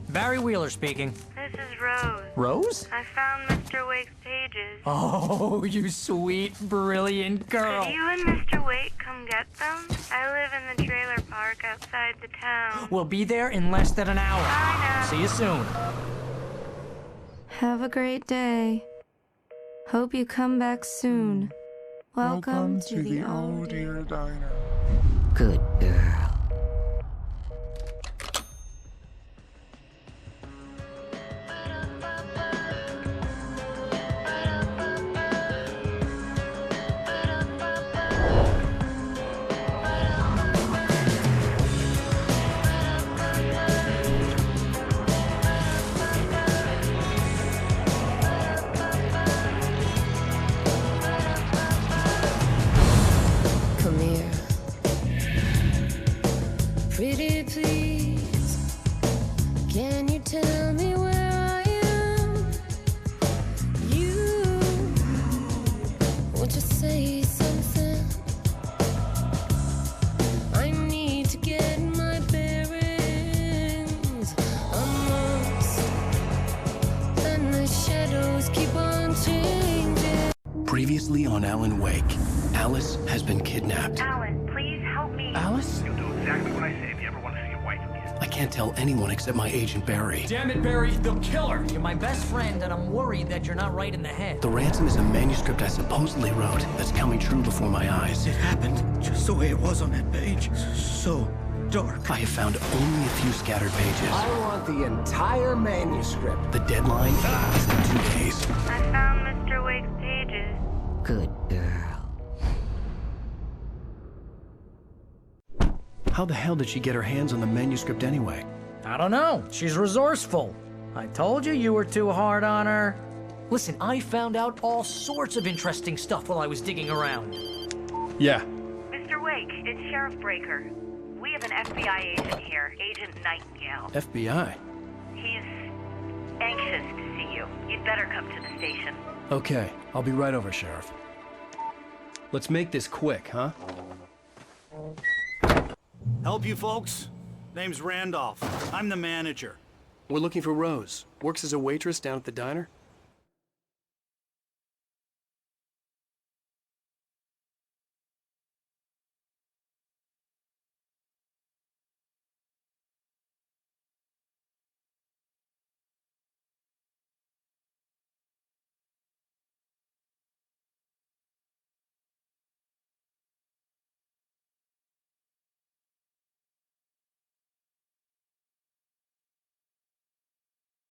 Barry Wheeler speaking. This is Rose. Rose? I found Mr. Wake's pages. Oh, you sweet, brilliant girl. Could you and Mr. Wake come get them? I live in the trailer park outside the town. We'll be there in less than an hour. Bye now. See you soon. Have a great day. Hope you come back soon. Welcome to the Oh Dear Diner. Good girl. Come here. Pretty please, can you tell me where I am? You, won't you say something? I need to get my bearings. I'm lost, and the shadows keep on changing. Previously on Alan Wake, Alice has been kidnapped. Alan, please help me. Alice? You'll do exactly what I say if you ever want to see your wife again. I can't tell anyone except my agent Barry. Damn it, Barry, they'll kill her. You're my best friend, and I'm worried that you're not right in the head. The ransom is a manuscript I supposedly wrote that's coming true before my eyes. It happened just the way it was on that page. So dark. I have found only a few scattered pages. I want the entire manuscript. The deadline is in 2 days. I found Mr. Wake's pages. Good girl. How the hell did she get her hands on the manuscript anyway? I don't know. She's resourceful. I told you you were too hard on her. Listen, I found out all sorts of interesting stuff while I was digging around. Yeah. Mr. Wake, it's Sheriff Breaker. We have an FBI agent here, Agent Nightingale. FBI? He's anxious to see you. You'd better come to the station. Okay, I'll be right over, Sheriff. Let's make this quick, huh? Help you folks? Name's Randolph. I'm the manager. We're looking for Rose. Works as a waitress down at the diner.